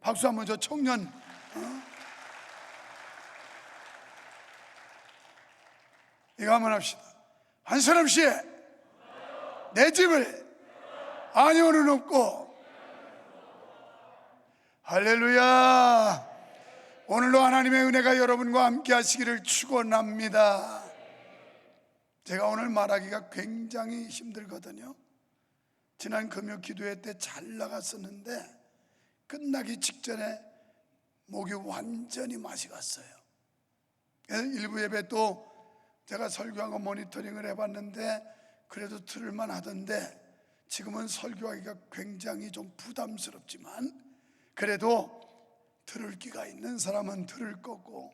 박수 한번 줘. 청년. 이거 한번 합시다. 한사람 씨, 내 집을 아니오는 없고. 할렐루야. 오늘도 하나님의 은혜가 여러분과 함께 하시기를 축원합니다. 제가 오늘 말하기가 굉장히 힘들거든요. 지난 금요 기도회 때 잘 나갔었는데 끝나기 직전에 목이 완전히 맛이 갔어요. 일부 예배 또 제가 설교하고 모니터링을 해봤는데 그래도 들을만 하던데, 지금은 설교하기가 굉장히 좀 부담스럽지만 그래도 들을 기가 있는 사람은 들을 거고,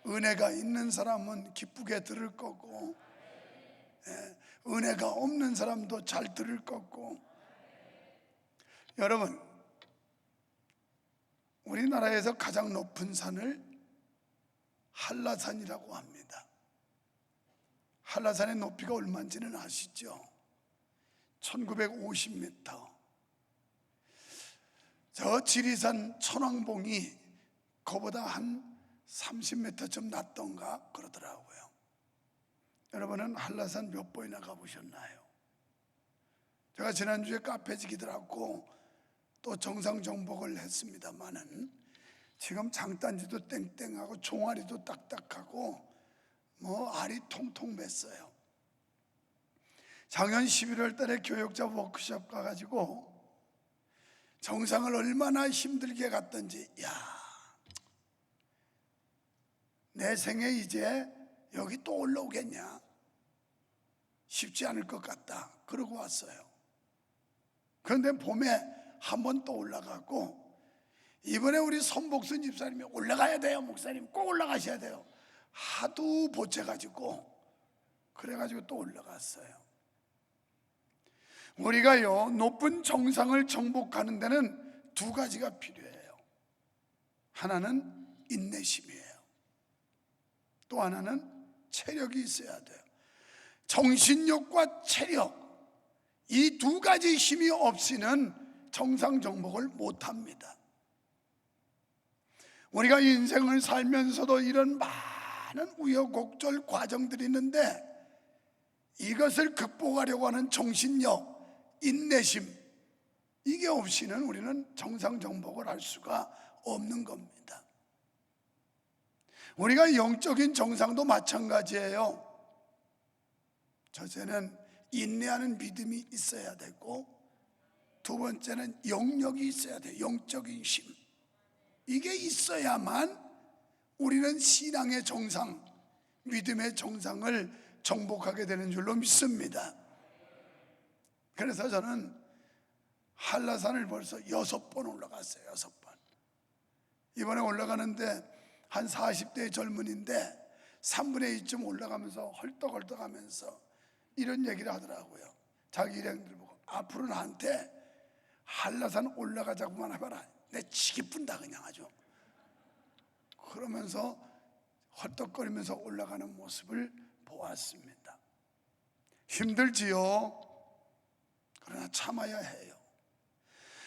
은혜가 있는 사람은 기쁘게 들을 거고, 은혜가 없는 사람도 잘 들을 거고. 여러분, 우리나라에서 가장 높은 산을 한라산이라고 합니다. 한라산의 높이가 얼마인지는 아시죠? 1950m. 저 지리산 천왕봉이 그보다 한 30m 좀 낮던가 그러더라고요. 여러분은 한라산 몇 번이나 가보셨나요? 제가 지난주에 카페지기들하고 또 정상 정복을 했습니다만은 지금 장단지도 땡땡하고 종아리도 딱딱하고 알이 통통 맸어요. 작년 11월 달에 교역자 워크숍 가가지고 정상을 얼마나 힘들게 갔던지, 내 생에 이제 여기 또 올라오겠냐, 쉽지 않을 것 같다 그러고 왔어요. 그런데 봄에 한 번 또 올라가고, 이번에 우리 손복순 집사님이 올라가야 돼요, 목사님 꼭 올라가셔야 돼요 하도 보채가지고 그래가지고 또 올라갔어요. 우리가요 높은 정상을 정복하는 데는 두 가지가 필요해요. 하나는 인내심이에요. 또 하나는 체력이 있어야 돼요. 정신력과 체력, 이 두 가지 힘이 없이는 정상 정복을 못합니다. 우리가 인생을 살면서도 이런 많은 우여곡절 과정들이 있는데, 이것을 극복하려고 하는 정신력, 인내심, 이게 없이는 우리는 정상 정복을 할 수가 없는 겁니다. 우리가 영적인 정상도 마찬가지예요. 첫째는 인내하는 믿음이 있어야 되고, 두 번째는 영역이 있어야 돼요. 영적인 힘. 이게 있어야만 우리는 신앙의 정상, 믿음의 정상을 정복하게 되는 줄로 믿습니다. 그래서 저는 한라산을 벌써 6번 올라갔어요. 6번. 이번에 올라가는데 한 40대의 젊은이인데 3분의 2쯤 올라가면서 헐떡헐떡하면서 이런 얘기를 하더라고요. 자기 일행들 보고, 앞으로 나한테 한라산 올라가자고만 해봐라, 내 치기뿐다 그냥 아주. 그러면서 헐떡거리면서 올라가는 모습을 보았습니다. 힘들지요. 그러나 참아야 해요.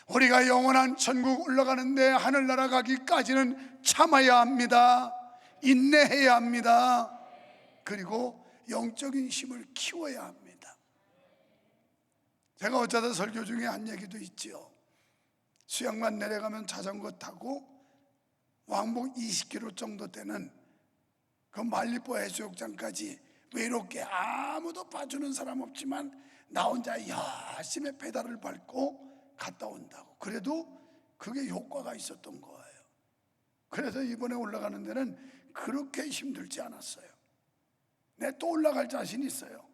우리가 영원한 천국 올라가는데, 하늘나라 가기까지는 참아야 합니다. 인내해야 합니다. 그리고 영적인 힘을 키워야 합니다. 제가 어쩌다 설교 중에 한 얘기도 있죠. 수양만 내려가면 자전거 타고 왕복 20km 정도 되는 그 말리포 해수욕장까지 외롭게 아무도 봐주는 사람 없지만 나 혼자 열심히 페달을 밟고 갔다 온다고. 그래도 그게 효과가 있었던 거예요. 그래서 이번에 올라가는 데는 그렇게 힘들지 않았어요. 내 또 올라갈 자신 있어요.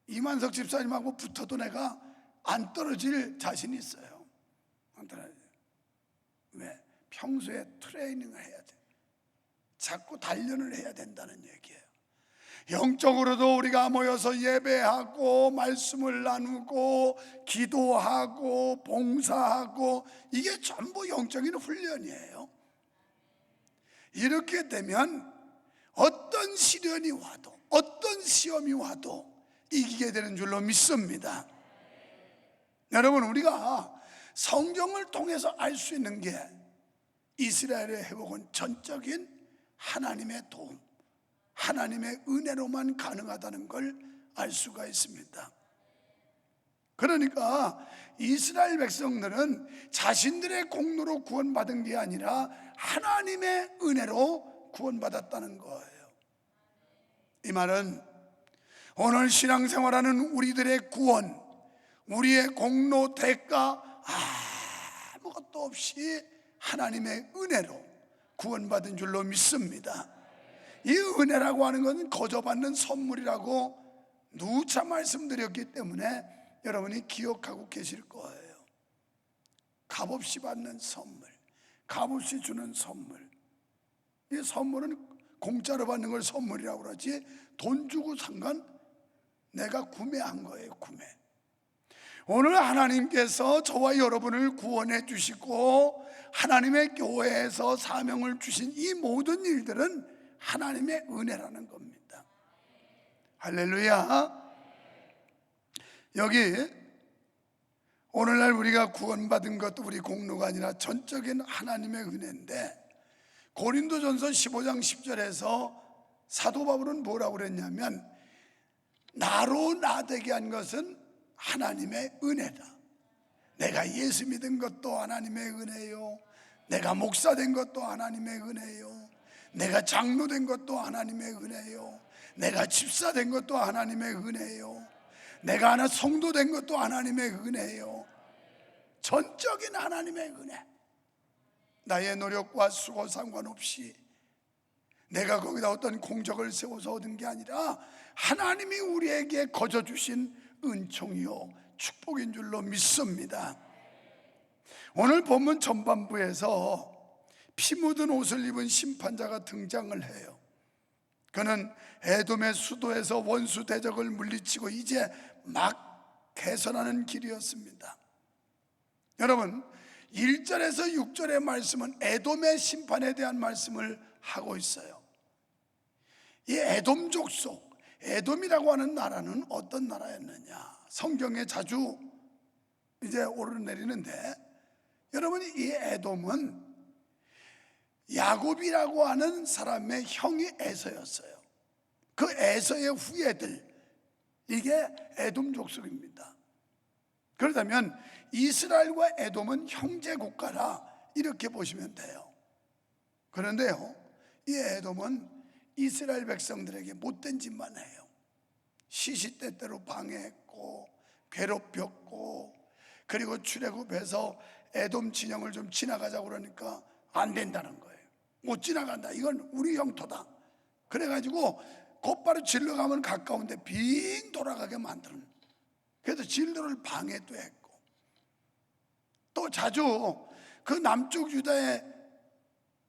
이만석 집사님하고 붙어도 내가 안 떨어질 자신 있어요. 안 떨어져요. 왜? 평소에 트레이닝을 해야 돼. 자꾸 단련을 해야 된다는 얘기예요. 영적으로도 우리가 모여서 예배하고 말씀을 나누고 기도하고 봉사하고, 이게 전부 영적인 훈련이에요. 이렇게 되면 어떤 시련이 와도, 어떤 시험이 와도 이기게 되는 줄로 믿습니다. 여러분, 우리가 성경을 통해서 알 수 있는 게 이스라엘의 회복은 전적인 하나님의 도움, 하나님의 은혜로만 가능하다는 걸 알 수가 있습니다. 그러니까 이스라엘 백성들은 자신들의 공로로 구원받은 게 아니라 하나님의 은혜로 구원받았다는 거예요. 이 말은 오늘 신앙생활하는 우리들의 구원, 우리의 공로, 대가 아무것도 없이 하나님의 은혜로 구원받은 줄로 믿습니다. 이 은혜라고 하는 것은 거저 받는 선물이라고 누차 말씀드렸기 때문에 여러분이 기억하고 계실 거예요. 값없이 받는 선물, 값없이 주는 선물. 이 선물은 공짜로 받는 걸 선물이라고 그러지, 돈 주고 산 건 내가 구매한 거예요. 구매. 오늘 하나님께서 저와 여러분을 구원해 주시고 하나님의 교회에서 사명을 주신 이 모든 일들은 하나님의 은혜라는 겁니다. 할렐루야. 여기 오늘날 우리가 구원받은 것도 우리 공로가 아니라 전적인 하나님의 은혜인데, 고린도전서 15장 10절에서 사도 바울은 뭐라고 그랬냐면, 나로 나되게 한 것은 하나님의 은혜다. 내가 예수 믿은 것도 하나님의 은혜요, 내가 목사 된 것도 하나님의 은혜요, 내가 장로 된 것도 하나님의 은혜요, 내가 집사 된 것도 하나님의 은혜요, 내가 하나 성도 된 것도 하나님의 은혜요. 전적인 하나님의 은혜. 나의 노력과 수고 상관없이 내가 거기다 어떤 공적을 세워서 얻은 게 아니라 하나님이 우리에게 거저 주신 은총이요 축복인 줄로 믿습니다. 오늘 본문 전반부에서 피 묻은 옷을 입은 심판자가 등장을 해요. 그는 에돔의 수도에서 원수 대적을 물리치고 이제 막 개선하는 길이었습니다. 여러분, 1절에서 6절의 말씀은 에돔의 심판에 대한 말씀을 하고 있어요. 이 에돔 족속, 에돔이라고 하는 나라는 어떤 나라였느냐, 성경에 자주 이제 오르내리는데, 여러분이 이 에돔은 야곱이라고 하는 사람의 형이 에서였어요. 그 에서의 후예들, 이게 에돔 족속입니다. 그렇다면 이스라엘과 에돔은 형제 국가라 이렇게 보시면 돼요. 그런데요, 이 에돔은 이스라엘 백성들에게 못된 짓만 해요. 시시때때로 방해했고 괴롭혔고, 그리고 출애굽해서 에돔 진영을 좀 지나가자고 그러니까 안 된다는 거예요. 못 지나간다, 이건 우리 영토다. 그래가지고 곧바로 질러 가면 가까운데 빙 돌아가게 만드는, 그래서 진로를 방해도 했고, 또 자주 그 남쪽 유다의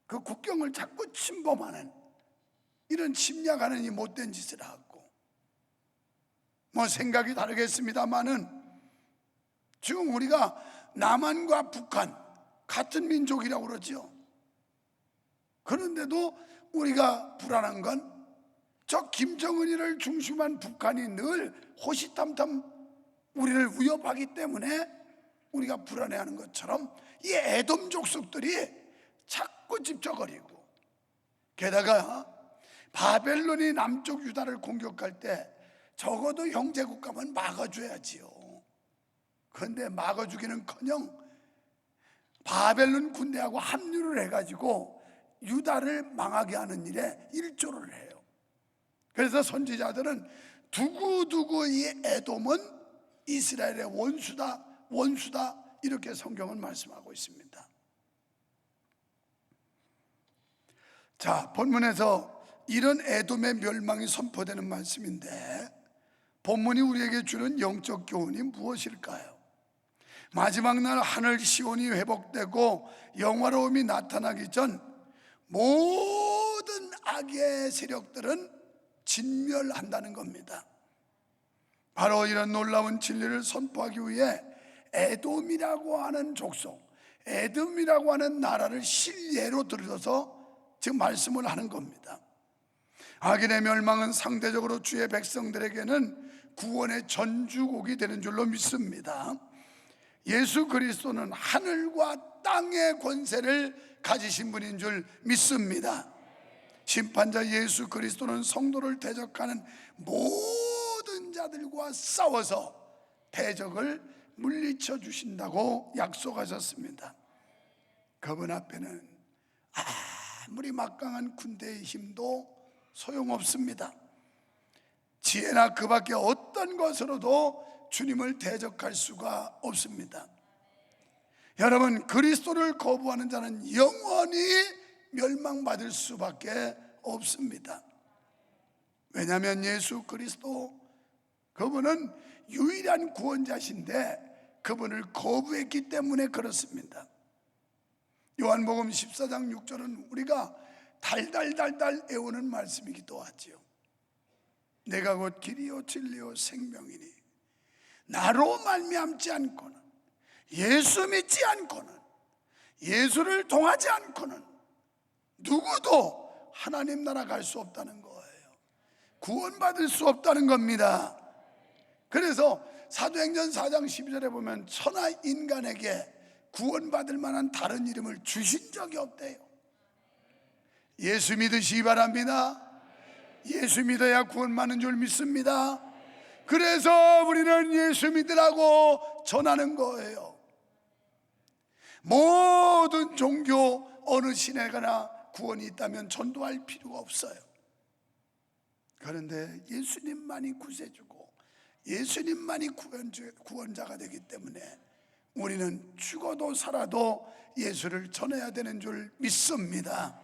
그 국경을 자꾸 침범하는, 이런 침략하는 이 못된 짓을 하고, 뭐 생각이 다르겠습니다만은 지금 우리가 남한과 북한 같은 민족이라고 그러죠. 그런데도 우리가 불안한 건 저 김정은이를 중심한 북한이 늘 호시탐탐 우리를 위협하기 때문에 우리가 불안해하는 것처럼 이 에돔 족속들이 자꾸 집적거리고, 게다가 바벨론이 남쪽 유다를 공격할 때 적어도 형제국가면 막아줘야지요. 그런데 막아주기는커녕 바벨론 군대하고 합류를 해가지고 유다를 망하게 하는 일에 일조를 해요. 그래서 선지자들은 두고두고 이 에돔은 이스라엘의 원수다 이렇게 성경은 말씀하고 있습니다. 자, 본문에서 이런 에돔의 멸망이 선포되는 말씀인데, 본문이 우리에게 주는 영적 교훈이 무엇일까요? 마지막 날 하늘 시온이 회복되고 영화로움이 나타나기 전 모든 악의 세력들은 진멸한다는 겁니다. 바로 이런 놀라운 진리를 선포하기 위해 에돔이라고 하는 족속, 에돔이라고 하는 나라를 실예로 들어서 지금 말씀을 하는 겁니다. 악인의 멸망은 상대적으로 주의 백성들에게는 구원의 전주곡이 되는 줄로 믿습니다. 예수 그리스도는 하늘과 땅의 권세를 가지신 분인 줄 믿습니다. 심판자 예수 그리스도는 성도를 대적하는 모든 자들과 싸워서 대적을 물리쳐 주신다고 약속하셨습니다. 그분 앞에는 아무리 막강한 군대의 힘도 소용없습니다. 지혜나 그 밖에 어떤 것으로도 주님을 대적할 수가 없습니다. 여러분, 그리스도를 거부하는 자는 영원히 멸망받을 수밖에 없습니다. 왜냐하면 예수 그리스도, 그분은 유일한 구원자신데 그분을 거부했기 때문에 그렇습니다. 요한복음 14장 6절은 우리가 달달달달 애우는 말씀이기도 하지요. 내가 곧 길이요 진리요 생명이니 나로 말미암지 않고는, 예수 믿지 않고는, 예수를 통하지 않고는 누구도 하나님 나라 갈 수 없다는 거예요. 구원받을 수 없다는 겁니다. 그래서 사도행전 4장 12절에 보면 천하 인간에게 구원받을 만한 다른 이름을 주신 적이 없대요. 예수 믿으시기 바랍니다. 예수 믿어야 구원받는 줄 믿습니다. 그래서 우리는 예수 믿으라고 전하는 거예요. 모든 종교 어느 신에가나 구원이 있다면 전도할 필요가 없어요. 그런데 예수님만이 구세주고 예수님만이 구원자가 되기 때문에 우리는 죽어도 살아도 예수를 전해야 되는 줄 믿습니다.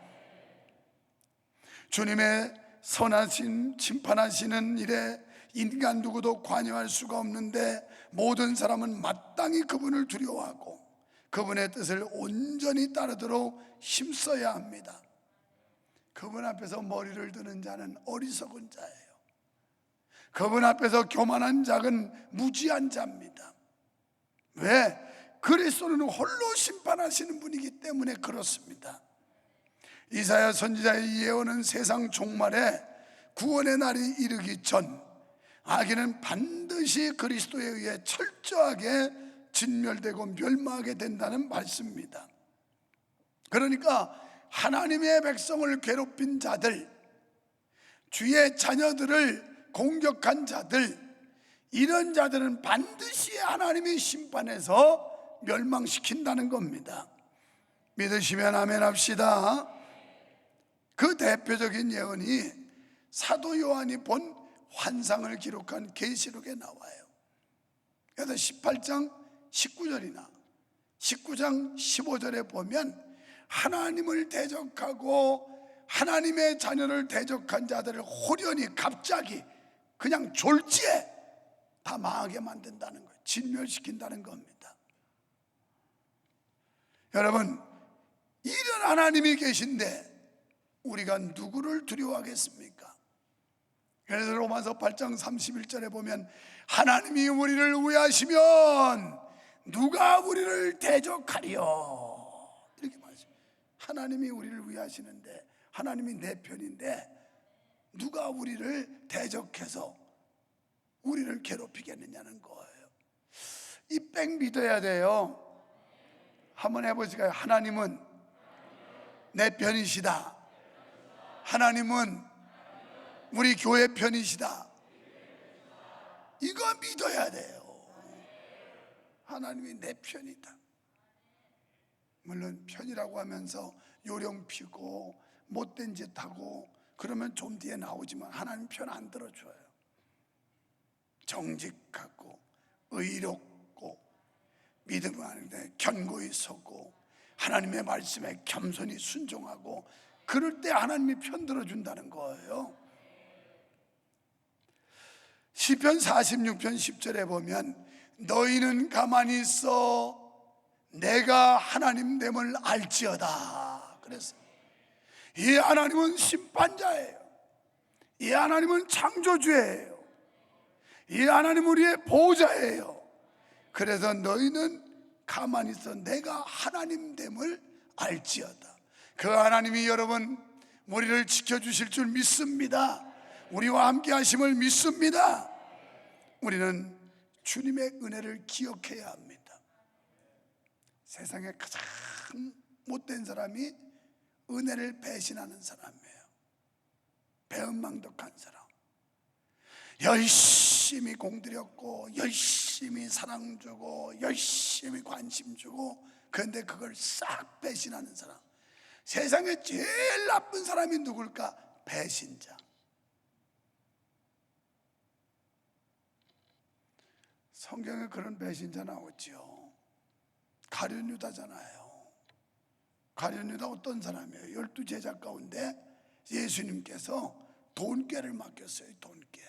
주님의 선하신 심판하시는 일에 인간 누구도 관여할 수가 없는데 모든 사람은 마땅히 그분을 두려워하고 그분의 뜻을 온전히 따르도록 힘써야 합니다. 그분 앞에서 머리를 드는 자는 어리석은 자예요. 그분 앞에서 교만한 자는 무지한 자입니다. 왜? 그리스도는 홀로 심판하시는 분이기 때문에 그렇습니다. 이사야 선지자의 예언은 세상 종말에 구원의 날이 이르기 전 악인은 반드시 그리스도에 의해 철저하게 진멸되고 멸망하게 된다는 말씀입니다. 그러니까 하나님의 백성을 괴롭힌 자들, 주의 자녀들을 공격한 자들, 이런 자들은 반드시 하나님의 심판에서 멸망시킨다는 겁니다. 믿으시면 아멘 합시다. 그 대표적인 예언이 사도 요한이 본 환상을 기록한 계시록에 나와요. 그래서 18장 19절이나 19장 15절에 보면 하나님을 대적하고 하나님의 자녀를 대적한 자들을 호련히 갑자기 그냥 졸지에 다 망하게 만든다는 거예요. 진멸시킨다는 겁니다. 여러분, 이런 하나님이 계신데 우리가 누구를 두려워하겠습니까? 그래서 로마서 8장 31절에 보면 하나님이 우리를 위하시면 누가 우리를 대적하리요? 이렇게 말씀합니다. 하나님이 우리를 위하시는데, 하나님이 내 편인데 누가 우리를 대적해서 우리를 괴롭히겠느냐는 거예요. 이 뺑 믿어야 돼요. 한번 해보실까요? 하나님은 내 편이시다. 하나님은 우리 교회 편이시다. 이거 믿어야 돼요. 하나님이 내 편이다. 물론 편이라고 하면서 요령 피고 못된 짓 하고 그러면 좀 뒤에 나오지만 하나님 편 안 들어줘요. 정직하고 의롭고 믿음 안에 견고히 서고 하나님의 말씀에 겸손히 순종하고 그럴 때 하나님이 편 들어준다는 거예요. 시편 46편 10절에 보면 너희는 가만히 있어 내가 하나님 됨을 알지어다 그랬어요. 이 하나님은 심판자예요. 이 하나님은 창조주예요. 이 하나님은 우리의 보호자예요. 그래서 너희는 가만히 있어 내가 하나님 됨을 알지어다. 그 하나님이 여러분 우리를 지켜주실 줄 믿습니다. 우리와 함께 하심을 믿습니다. 우리는 주님의 은혜를 기억해야 합니다. 세상에 가장 못된 사람이 은혜를 배신하는 사람이에요. 배은망덕한 사람. 열심히 공들였고 열심히 사랑 주고 열심히 관심 주고, 그런데 그걸 싹 배신하는 사람. 세상에 제일 나쁜 사람이 누굴까? 배신자. 성경에 그런 배신자 나오죠. 가룟 유다잖아요. 가룟 유다 어떤 사람이에요? 12제자 가운데 예수님께서 돈꾀를 맡겼어요. 돈꾀.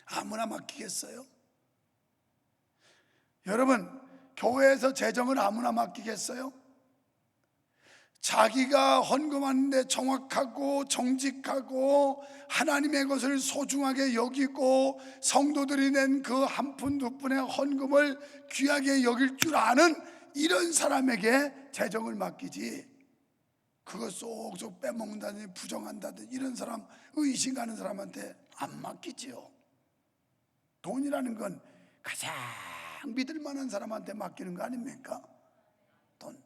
아무나 맡기겠어요? 여러분, 교회에서 재정을 아무나 맡기겠어요? 자기가 헌금하는데 정확하고 정직하고 하나님의 것을 소중하게 여기고 성도들이 낸 그 한 푼 두 푼의 헌금을 귀하게 여길 줄 아는 이런 사람에게 재정을 맡기지, 그거 쏙쏙 빼먹는다든지 부정한다든지 이런 사람, 의심 가는 사람한테 안 맡기지요. 돈이라는 건 가장 믿을 만한 사람한테 맡기는 거 아닙니까? 돈.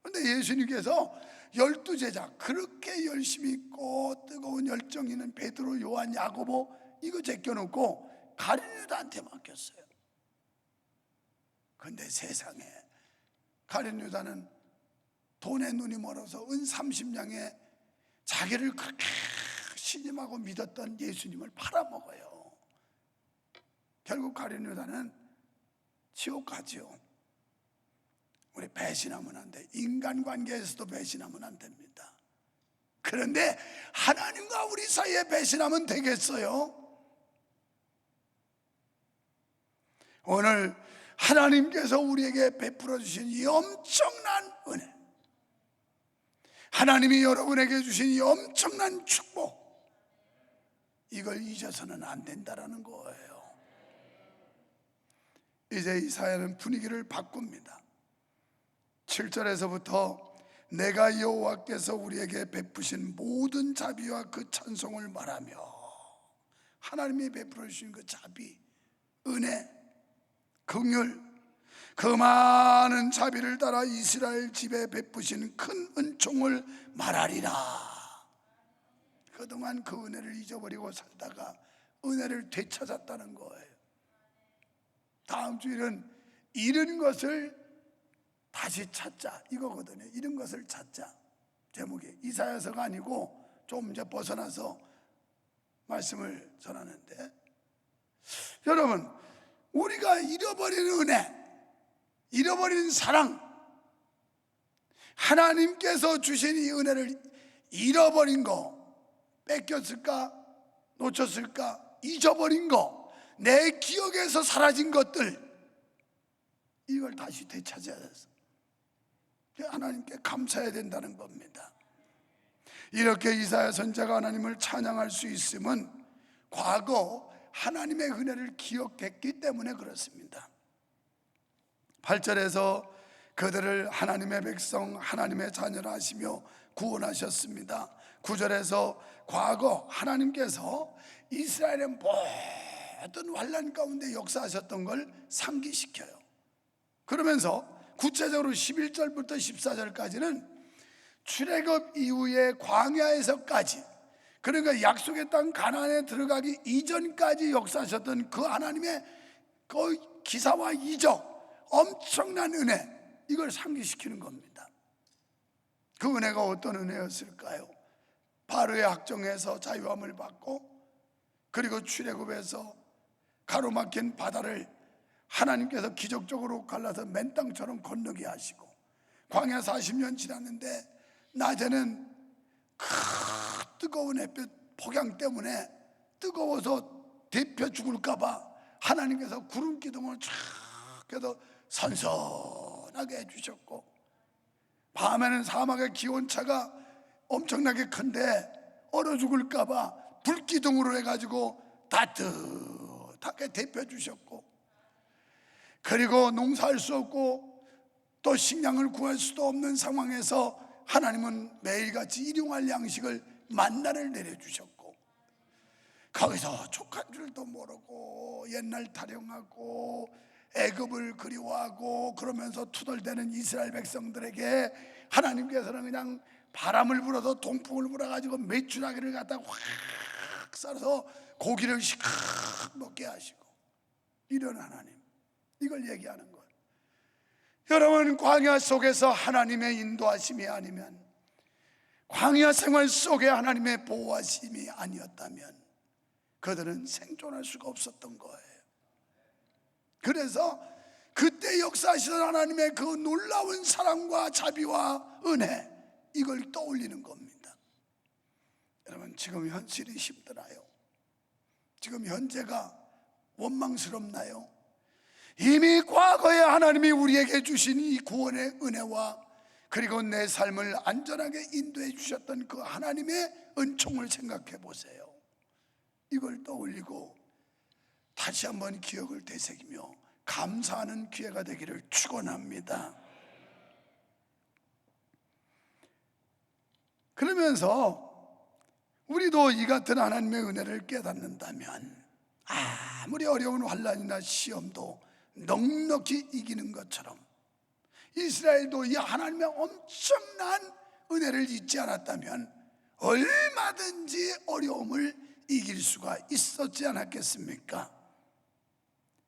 그런데 예수님께서 12제자 그렇게 열심히 있고 뜨거운 열정 있는 베드로, 요한, 야고보 이거 제껴놓고 가룟 유다한테 맡겼어요. 그런데 세상에 가룟 유다는 돈에 눈이 멀어서 은 30냥에 자기를 그렇게 신임하고 믿었던 예수님을 팔아먹어요. 결국 가룟 유다는 지옥 가지요. 우리 배신하면 안 돼. 인간관계에서도 배신하면 안 됩니다. 그런데 하나님과 우리 사이에 배신하면 되겠어요? 오늘 하나님께서 우리에게 베풀어 주신 이 엄청난 은혜, 하나님이 여러분에게 주신 이 엄청난 축복, 이걸 잊어서는 안 된다라는 거예요. 이제 이사야는 분위기를 바꿉니다. 7절에서부터 내가 여호와께서 우리에게 베푸신 모든 자비와 그 찬송을 말하며, 하나님이 베풀어 주신 그 자비, 은혜, 긍휼, 그 많은 자비를 따라 이스라엘 집에 베푸신 큰 은총을 말하리라. 그동안 그 은혜를 잊어버리고 살다가 은혜를 되찾았다는 거예요. 다음 주일은 잃은 것을 다시 찾자 이거거든요. 잃은 것을 찾자. 제목이 이사야서가 아니고 좀 이제 벗어나서 말씀을 전하는데, 여러분, 우리가 잃어버린 은혜, 잃어버린 사랑, 하나님께서 주신 이 은혜를 잃어버린 거, 뺏겼을까, 놓쳤을까, 잊어버린 거, 내 기억에서 사라진 것들, 이걸 다시 되찾아야 돼서 하나님께 감사해야 된다는 겁니다. 이렇게 이사야 선지자가 하나님을 찬양할 수 있음은 과거 하나님의 은혜를 기억했기 때문에 그렇습니다. 8절에서 그들을 하나님의 백성, 하나님의 자녀라 하시며 구원하셨습니다. 9절에서 과거 하나님께서 이스라엘의 모든 환난 가운데 역사하셨던 걸 상기시켜요. 그러면서 구체적으로 11절부터 14절까지는 출애굽 이후에 광야에서까지, 그러니까 약속의 땅 가나안에 들어가기 이전까지 역사하셨던 그 하나님의 그 기사와 이적, 엄청난 은혜, 이걸 상기시키는 겁니다. 그 은혜가 어떤 은혜였을까요? 바로의 학정에서 자유함을 받고, 그리고 출애굽에서 가로막힌 바다를 하나님께서 기적적으로 갈라서 맨 땅처럼 건너게 하시고, 광야 40년 지났는데 낮에는 그 뜨거운 햇볕 폭양 때문에 뜨거워서 데펴 죽을까봐 하나님께서 구름 기둥을 쫙 해서 선선하게 해주셨고, 밤에는 사막의 기온차가 엄청나게 큰데 얼어 죽을까봐 불기둥으로 해가지고 따뜻하게 데펴 주셨고, 그리고 농사할 수 없고 또 식량을 구할 수도 없는 상황에서 하나님은 매일같이 일용할 양식을 만나를 내려주셨고, 거기서 족한 줄도 모르고 옛날 타령하고 애굽을 그리워하고 그러면서 투덜대는 이스라엘 백성들에게 하나님께서는 그냥 바람을 불어서 동풍을 불어가지고 메추라기를 갖다가 확 썰어서 고기를 시큼 먹게 하시고, 이런 하나님, 이걸 얘기하는 거예요. 여러분, 광야 속에서 하나님의 인도하심이 아니면, 광야 생활 속에 하나님의 보호하심이 아니었다면 그들은 생존할 수가 없었던 거예요. 그래서 그때 역사하시던 하나님의 그 놀라운 사랑과 자비와 은혜, 이걸 떠올리는 겁니다. 여러분, 지금 현실이 힘드나요? 지금 현재가 원망스럽나요? 이미 과거에 하나님이 우리에게 주신 이 구원의 은혜와 그리고 내 삶을 안전하게 인도해 주셨던 그 하나님의 은총을 생각해 보세요. 이걸 떠올리고 다시 한번 기억을 되새기며 감사하는 기회가 되기를 축원합니다. 그러면서 우리도 이 같은 하나님의 은혜를 깨닫는다면 아무리 어려운 환난이나 시험도 넉넉히 이기는 것처럼 이스라엘도 이 하나님의 엄청난 은혜를 잊지 않았다면 얼마든지 어려움을 이길 수가 있었지 않았겠습니까?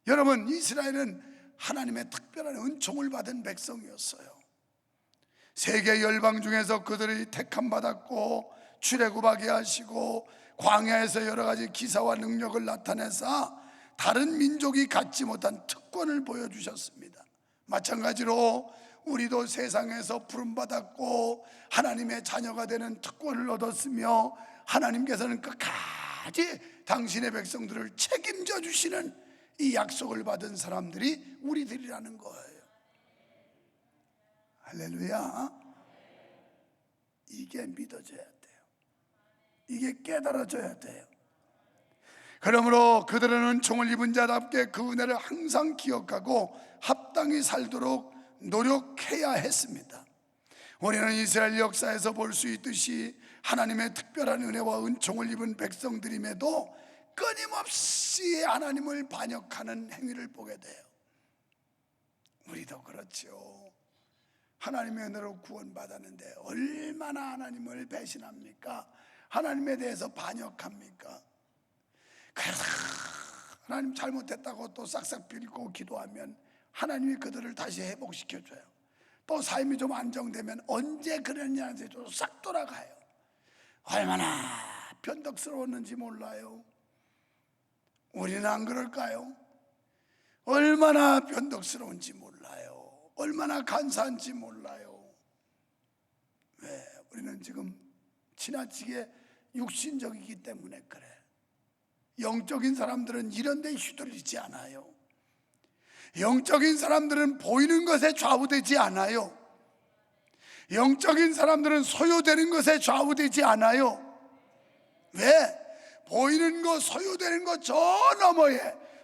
여러분, 이스라엘은 하나님의 특별한 은총을 받은 백성이었어요. 세계 열방 중에서 그들이 택함 받았고 출애굽하게 하시고 광야에서 여러 가지 기사와 능력을 나타내사 다른 민족이 갖지 못한 특권을 보여주셨습니다. 마찬가지로 우리도 세상에서 부름받았고 하나님의 자녀가 되는 특권을 얻었으며 하나님께서는 끝까지 당신의 백성들을 책임져 주시는 이 약속을 받은 사람들이 우리들이라는 거예요. 할렐루야. 이게 믿어져야 돼요. 이게 깨달아져야 돼요. 그러므로 그들은 은총을 입은 자답게 그 은혜를 항상 기억하고 합당히 살도록 노력해야 했습니다. 우리는 이스라엘 역사에서 볼 수 있듯이 하나님의 특별한 은혜와 은총을 입은 백성들임에도 끊임없이 하나님을 반역하는 행위를 보게 돼요. 우리도 그렇죠. 하나님의 은혜로 구원받았는데 얼마나 하나님을 배신합니까? 하나님에 대해서 반역합니까? 그래서 하나님 잘못했다고 또 싹싹 빌고 기도하면 하나님이 그들을 다시 회복시켜줘요. 또 삶이 좀 안정되면 언제 그랬냐는데 또 싹 돌아가요. 얼마나 변덕스러웠는지 몰라요. 우리는 안 그럴까요? 얼마나 변덕스러운지 몰라요. 얼마나 간사한지 몰라요. 왜? 우리는 지금 지나치게 육신적이기 때문에 그래. 영적인 사람들은 이런 데 휘둘리지 않아요. 영적인 사람들은 보이는 것에 좌우되지 않아요. 영적인 사람들은 소유되는 것에 좌우되지 않아요. 왜? 보이는 것, 소유되는 것 저 너머에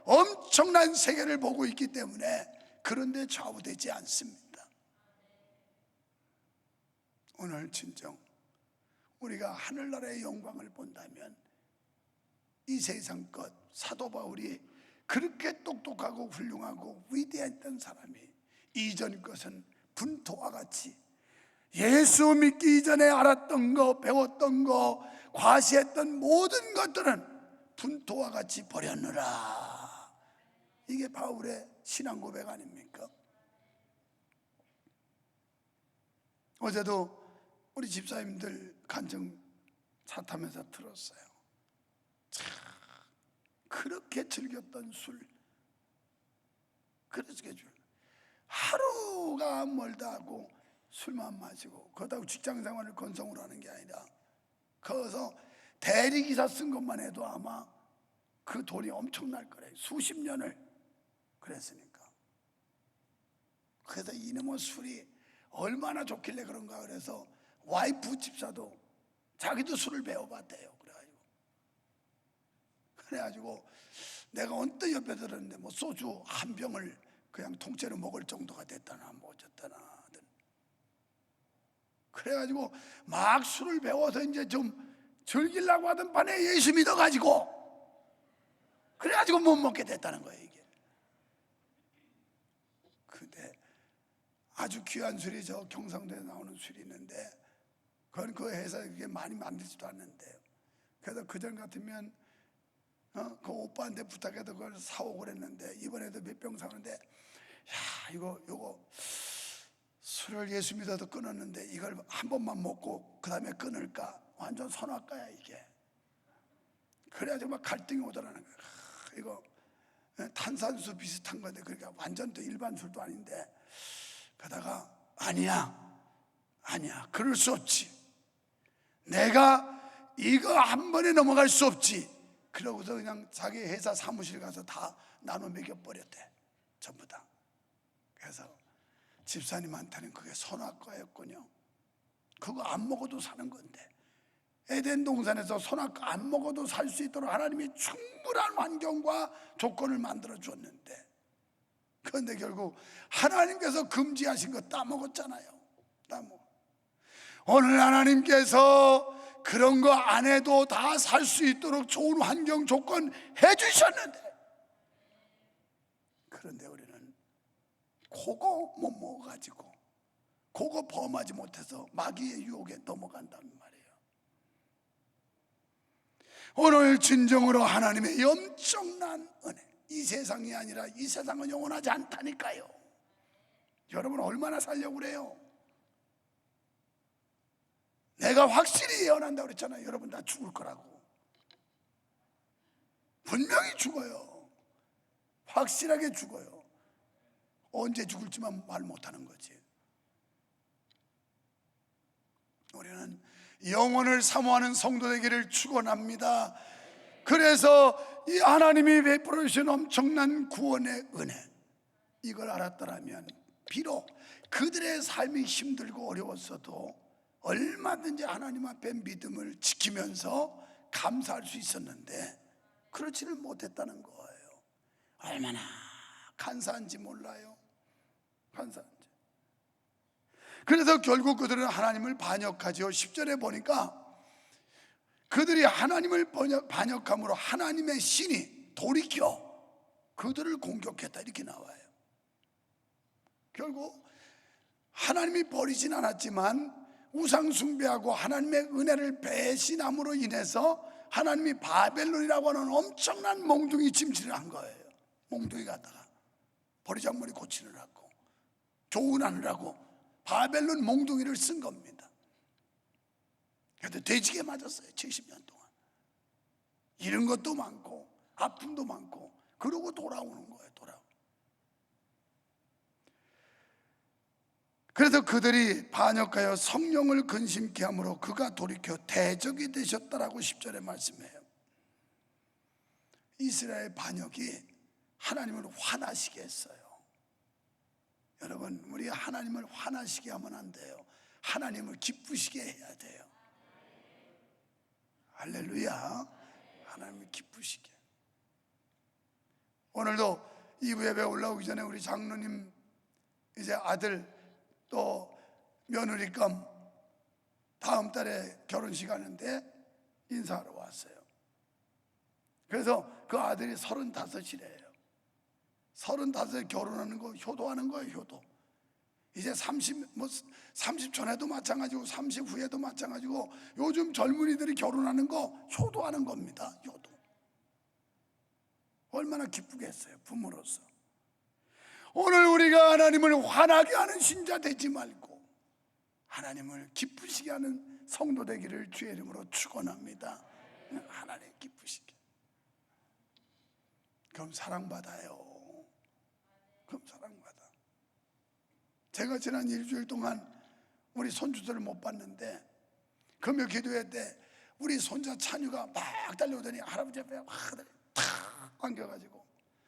엄청난 세계를 보고 있기 때문에 그런데 좌우되지 않습니다. 오늘 진정 우리가 하늘나라의 영광을 본다면 이 세상 것, 사도 바울이 그렇게 똑똑하고 훌륭하고 위대했던 사람이 이전 것은 분토와 같이 예수 믿기 이전에 알았던 거, 배웠던 거, 과시했던 모든 것들은 분토와 같이 버렸느라. 이게 바울의 신앙 고백 아닙니까? 어제도 우리 집사님들 간증 차 타면서 들었어요. 참 그렇게 즐겼던 술, 그렇게 하루가 멀다 하고 술만 마시고, 그렇다고 직장생활을 건성으로 하는 게 아니라 거기서 대리기사 쓴 것만 해도 아마 그 돈이 엄청날 거래요. 수십 년을 그랬으니까. 그래서 이놈의 술이 얼마나 좋길래 그런가 그래서 와이프 집사도 자기도 술을 배워봤대요. 그래가지고 내가 언뜻 옆에 들었는데 뭐 소주 한 병을 그냥 통째로 먹을 정도가 됐다나 뭐 어쨌다나 하든. 그래가지고 막 술을 배워서 이제 좀 즐기려고 하던 반에 예수 믿어가지고 그래가지고 못 먹게 됐다는 거예요. 이게 아주 귀한 술이 저 경상도에 나오는 술이 있는데 그건 그 회사에 그게 많이 만들지도 않는데요. 그래서 그전 같으면 그 오빠한테 부탁해서 그걸 사오고 그랬는데 이번에도 몇 병 사오는데 야 이거 술을 예수 믿어도 끊었는데 이걸 한 번만 먹고 그 다음에 끊을까? 완전 선악과야 이게. 그래가지고 막 갈등이 오더라는 거야. 이거 탄산수 비슷한 건데 그러니까 완전 또 일반 술도 아닌데 그러다가 아니야 그럴 수 없지. 내가 이거 한 번에 넘어갈 수 없지. 그러고서 그냥 자기 회사 사무실 가서 다 나눠 먹여버렸대. 전부 다. 그래서 집사님한테는 그게 선악과였군요. 그거 안 먹어도 사는 건데 에덴 동산에서 선악과 안 먹어도 살 수 있도록 하나님이 충분한 환경과 조건을 만들어 줬는데 그런데 결국 하나님께서 금지하신 거 따먹었잖아요. 오늘 하나님께서 그런 거 안 해도 다 살 수 있도록 좋은 환경 조건 해주셨는데 그런데 우리는 그거 못 먹어가지고 그거 범하지 못해서 마귀의 유혹에 넘어간단 말이에요. 오늘 진정으로 하나님의 엄청난 은혜, 이 세상이 아니라 이 세상은 영원하지 않다니까요. 여러분 얼마나 살려고 그래요? 내가 확실히 예언한다고 그랬잖아요. 여러분 다 죽을 거라고. 분명히 죽어요. 확실하게 죽어요. 언제 죽을지만 말 못하는 거지. 우리는 영혼을 사모하는 성도 되기를 축원합니다. 그래서 이 하나님이 베풀어 주신 엄청난 구원의 은혜, 이걸 알았더라면 비록 그들의 삶이 힘들고 어려웠어도 얼마든지 하나님 앞에 믿음을 지키면서 감사할 수 있었는데 그렇지를 못했다는 거예요. 얼마나 간사한지 몰라요. 간사한지. 그래서 결국 그들은 하나님을 반역하죠. 10절에 보니까 그들이 하나님을 반역함으로 하나님의 신이 돌이켜 그들을 공격했다 이렇게 나와요. 결국 하나님이 버리진 않았지만 우상 숭배하고 하나님의 은혜를 배신함으로 인해서 하나님이 바벨론이라고 하는 엄청난 몽둥이 침실을 한 거예요. 몽둥이 갖다가 버리장머리 고치느라고 조은하느라고 바벨론 몽둥이를 쓴 겁니다. 그래도 돼지게 맞았어요. 70년 동안. 잃은 것도 많고 아픔도 많고 그러고 돌아오는 거예요. 그래서 그들이 반역하여 성령을 근심케 함으로 그가 돌이켜 대적이 되셨다라고 10절에 말씀해요. 이스라엘 반역이 하나님을 화나시게 했어요. 여러분 우리 하나님을 화나시게 하면 안 돼요. 하나님을 기쁘시게 해야 돼요. 할렐루야. 하나님을 기쁘시게. 오늘도 2부 예배 올라오기 전에 우리 장로님 이제 아들 또 며느리감 다음 달에 결혼식 하는데 인사하러 왔어요. 그래서 그 아들이 35이래요 35에 결혼하는 거 효도하는 거예요. 효도. 이제 30 전에도 마찬가지고 30 후에도 마찬가지고 요즘 젊은이들이 결혼하는 거 효도하는 겁니다. 효도. 얼마나 기쁘겠어요 부모로서. 오늘 우리가 하나님을 화나게 하는 신자 되지 말고 하나님을 기쁘시게 하는 성도 되기를 주의 이름으로 축원합니다. 하나님 기쁘시게. 그럼 사랑받아요. 그럼 사랑받아. 제가 지난 일주일 동안 우리 손주들을 못 봤는데 금요 기도회 때 우리 손자 찬유가 막 달려오더니 할아버지 앞에 탁 안겨가지고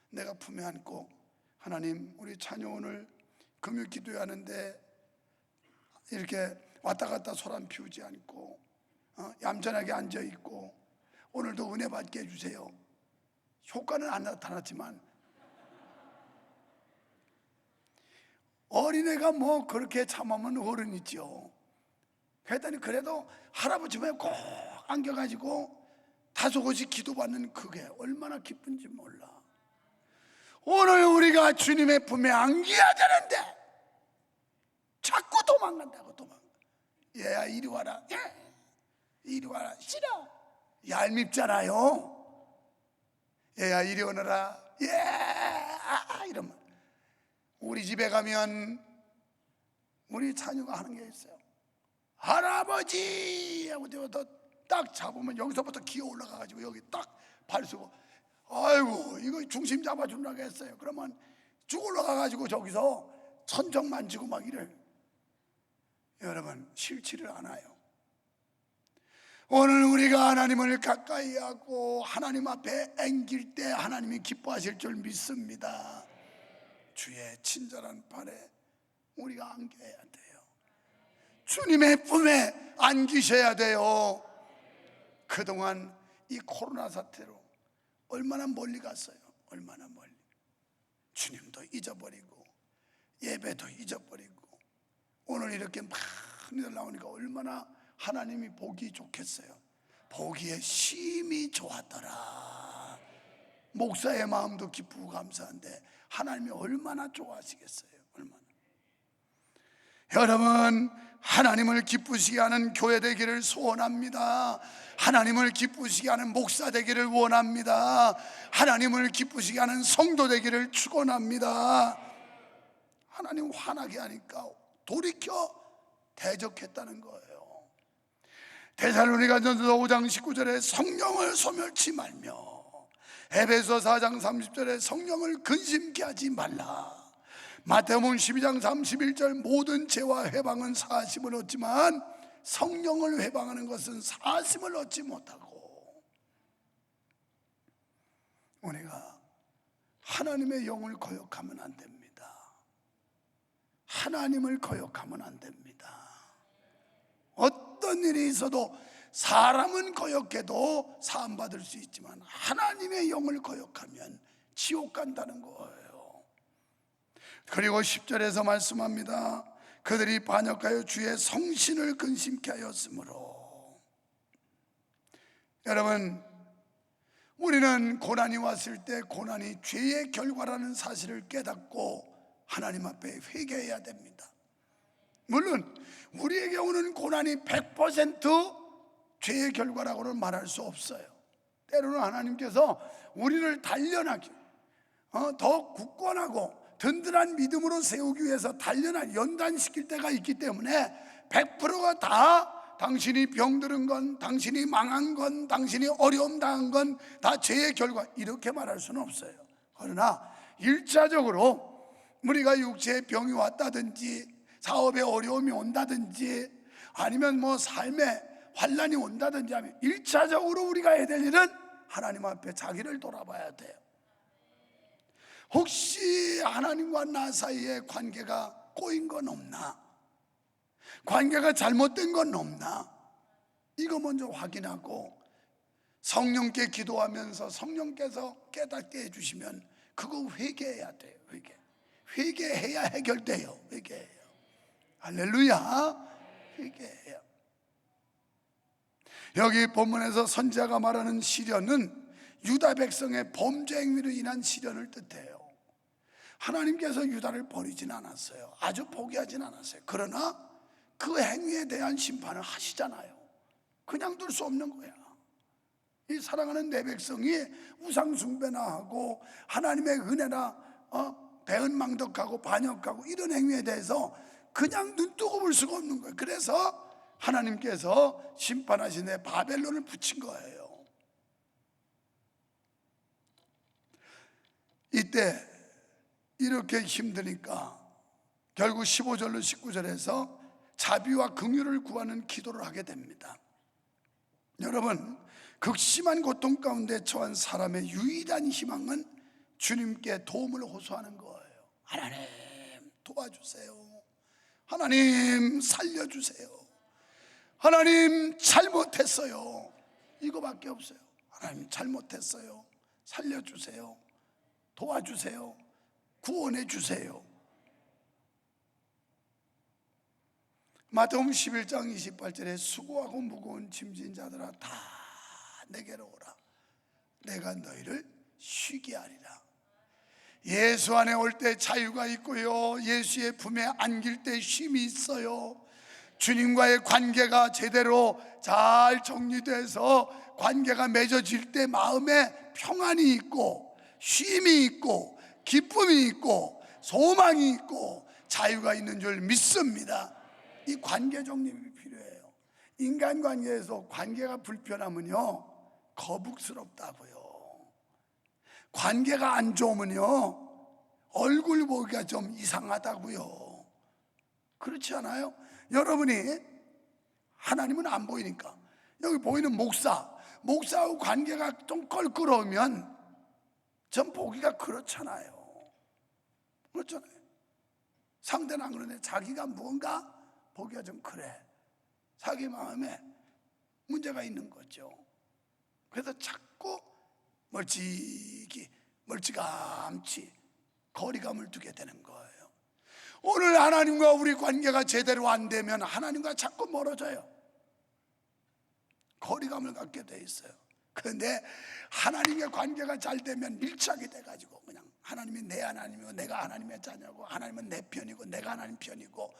내가 품에 안고 하나님 우리 찬유 오늘 금요 기도회 하는데 이렇게 왔다 갔다 소란 피우지 않고 얌전하게 앉아있고 오늘도 은혜 받게 해주세요. 효과는 안 나타났지만 어린애가 뭐 그렇게 참으면 어른이죠. 그랬더니 그래도 할아버지 몸에 꼭 안겨가지고 다소곳이 기도받는 그게 얼마나 기쁜지 몰라. 오늘 우리가 주님의 품에 안겨야 되는데 자꾸 도망간다고. 얘야 이리 와라. 이리 와라. 싫어. 얄밉잖아요. 얘야 이리 오너라. 이러면 우리 집에 가면 우리 자녀가 하는 게 있어요. 할아버지 하고 딱 잡으면 여기서부터 기어 올라가가지고 여기 딱 발수고, 아이고 이거 중심 잡아주려고 했어요. 그러면 쭉 올라가가지고 저기서 천정 만지고 막 이래. 여러분 싫지를 않아요. 오늘 우리가 하나님을 가까이 하고 하나님 앞에 앵길 때 하나님이 기뻐하실 줄 믿습니다. 주의 친절한 발에 우리가 안겨야 돼요. 주님의 품에 안기셔야 돼요. 그동안 이 코로나 사태로 얼마나 멀리 갔어요. 얼마나 멀리. 주님도 잊어버리고 예배도 잊어버리고 오늘 이렇게 많이들 나오니까 얼마나 하나님이 보기 좋겠어요. 보기에 심히 좋았더라. 목사의 마음도 기쁘고 감사한데 하나님이 얼마나 좋아하시겠어요. 얼마나. 여러분 하나님을 기쁘시게 하는 교회 되기를 소원합니다. 하나님을 기쁘시게 하는 목사 되기를 원합니다. 하나님을 기쁘시게 하는 성도 되기를 축원합니다. 하나님 화나게 하니까 돌이켜 대적했다는 거예요. 데살로니가전서 5장 19절에 성령을 소멸치 말며, 에베소 4장 30절에 성령을 근심케 하지 말라. 마태복음 12장 31절 모든 죄와 회방은 사하심을 얻지만 성령을 회방하는 것은 사하심을 얻지 못하고. 우리가 하나님의 영을 거역하면 안 됩니다. 하나님을 거역하면 안 됩니다. 어떤 일이 있어도 사람은 거역해도 사함받을 수 있지만 하나님의 영을 거역하면 지옥 간다는 거예요. 그리고 10절에서 말씀합니다. 그들이 반역하여 주의 성신을 근심케 하였으므로. 여러분 우리는 고난이 왔을 때 고난이 죄의 결과라는 사실을 깨닫고 하나님 앞에 회개해야 됩니다. 물론 우리에게 오는 고난이 100% 죄의 결과라고는 말할 수 없어요. 때로는 하나님께서 우리를 단련하기, 더 굳건하고 든든한 믿음으로 세우기 위해서 연단시킬 때가 있기 때문에 100%가 다 당신이 병들은 건, 당신이 망한 건, 당신이 어려움 당한 건 다 죄의 결과, 이렇게 말할 수는 없어요. 그러나 1차적으로 우리가 육체의 병이 왔다든지 사업에 어려움이 온다든지 아니면 삶에 환난이 온다든지 하면 1차적으로 우리가 해야 될 일은 하나님 앞에 자기를 돌아봐야 돼요. 혹시 하나님과 나 사이에 관계가 꼬인 건 없나? 관계가 잘못된 건 없나? 이거 먼저 확인하고 성령께 기도하면서 성령께서 깨닫게 해주시면 그거 회개해야 돼요. 회개해야 해결돼요. 회개해요. 할렐루야. 회개해요. 여기 본문에서 선지자가 말하는 시련은 유다 백성의 범죄 행위로 인한 시련을 뜻해요. 하나님께서 유다를 버리진 않았어요. 아주 포기하진 않았어요. 그러나 그 행위에 대한 심판을 하시잖아요. 그냥 둘 수 없는 거야. 이 사랑하는 내 백성이 우상 숭배나 하고 하나님의 은혜나 배은망덕하고 반역하고 이런 행위에 대해서 그냥 눈뜨고 볼 수가 없는 거예요. 그래서 하나님께서 심판하시는 바벨론을 붙인 거예요. 이때 이렇게 힘드니까 결국 15절로 19절에서 자비와 긍휼을 구하는 기도를 하게 됩니다. 여러분 극심한 고통 가운데 처한 사람의 유일한 희망은 주님께 도움을 호소하는 거예요. 하나님 도와주세요. 하나님 살려주세요. 하나님 잘못했어요. 이거밖에 없어요. 하나님 잘못했어요. 살려주세요. 도와주세요. 구원해 주세요. 마태복음 11장 28절에 수고하고 무거운 짐진 자들아 다 내게로 오라. 내가 너희를 쉬게 하리라. 예수 안에 올 때 자유가 있고요, 예수의 품에 안길 때 쉼이 있어요. 주님과의 관계가 제대로 잘 정리돼서 관계가 맺어질 때 마음에 평안이 있고 쉼이 있고 기쁨이 있고 소망이 있고 자유가 있는 줄 믿습니다. 이 관계 정립이 필요해요. 인간관계에서 관계가 불편하면요 거북스럽다고요. 관계가 안 좋으면요 얼굴 보기가 좀 이상하다고요. 그렇지 않아요? 여러분이 하나님은 안 보이니까 여기 보이는 목사하고 관계가 좀 껄끄러우면 전 보기가 그렇잖아요. 그렇잖아요. 상대는 안 그러는데 자기가 뭔가 보기가 좀 그래. 자기 마음에 문제가 있는 거죠. 그래서 자꾸 멀찌감치 거리감을 두게 되는 거예요. 오늘 하나님과 우리 관계가 제대로 안 되면 하나님과 자꾸 멀어져요. 거리감을 갖게 돼 있어요. 그런데 하나님과 관계가 잘 되면 밀착이 돼가지고 그냥 하나님이 내 하나님이고 내가 하나님의 자녀고 하나님은 내 편이고 내가 하나님 편이고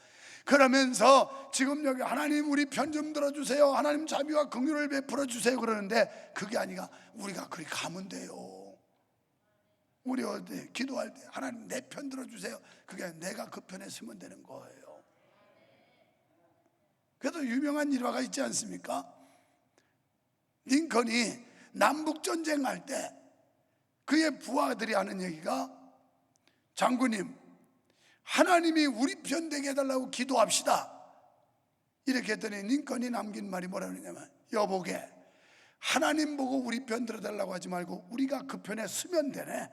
그러면서 지금 여기 하나님 우리 편 좀 들어주세요, 하나님 자비와 긍휼을 베풀어 주세요 그러는데 그게 아니라 우리가 그리 가면 돼요. 우리 어디 기도할 때 하나님 내 편 들어주세요, 그게 내가 그 편에 서면 되는 거예요. 그래도 유명한 일화가 있지 않습니까? 링컨이 남북전쟁할 때 그의 부하들이 하는 얘기가 장군님 하나님이 우리 편 되게 해달라고 기도합시다 이렇게 했더니 링컨이 남긴 말이 뭐라 그러냐면 여보게 하나님 보고 우리 편 들어달라고 하지 말고 우리가 그 편에 서면 되네.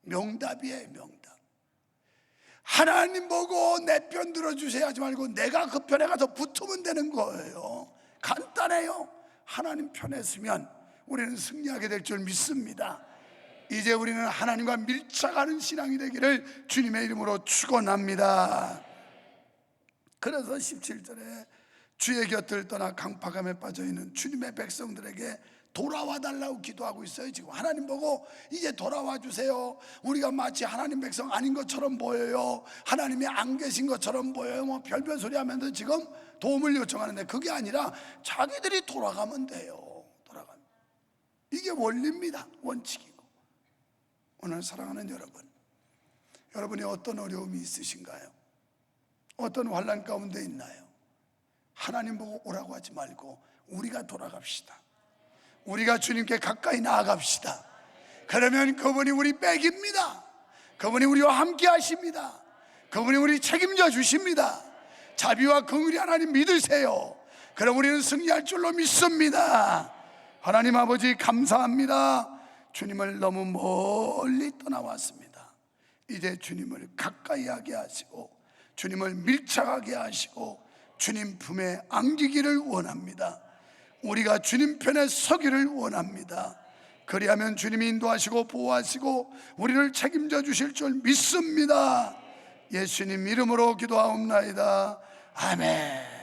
명답이에요. 명답. 하나님 보고 내 편 들어주세요 하지 말고 내가 그 편에 가서 붙으면 되는 거예요. 간단해요. 하나님 편에 서면 우리는 승리하게 될 줄 믿습니다. 이제 우리는 하나님과 밀착하는 신앙이 되기를 주님의 이름으로 축원합니다. 그래서 17절에 주의 곁을 떠나 강팍함에 빠져있는 주님의 백성들에게 돌아와 달라고 기도하고 있어요. 지금 하나님 보고 이제 돌아와 주세요. 우리가 마치 하나님 백성 아닌 것처럼 보여요, 하나님이 안 계신 것처럼 보여요, 뭐 별별 소리 하면서 지금 도움을 요청하는데 그게 아니라 자기들이 돌아가면 돼요. 돌아가면 이게 원리입니다. 원칙이고. 오늘 사랑하는 여러분, 여러분이 어떤 어려움이 있으신가요? 어떤 환난 가운데 있나요? 하나님 보고 오라고 하지 말고 우리가 돌아갑시다. 우리가 주님께 가까이 나아갑시다. 그러면 그분이 우리 백입니다. 그분이 우리와 함께 하십니다. 그분이 우리 책임져 주십니다. 자비와 긍휼이 하나님 믿으세요. 그럼 우리는 승리할 줄로 믿습니다. 하나님 아버지 감사합니다. 주님을 너무 멀리 떠나왔습니다. 이제 주님을 가까이 하게 하시고 주님을 밀착하게 하시고 주님 품에 안기기를 원합니다. 우리가 주님 편에 서기를 원합니다. 그리하면 주님이 인도하시고 보호하시고 우리를 책임져 주실 줄 믿습니다. 예수님 이름으로 기도하옵나이다. 아멘.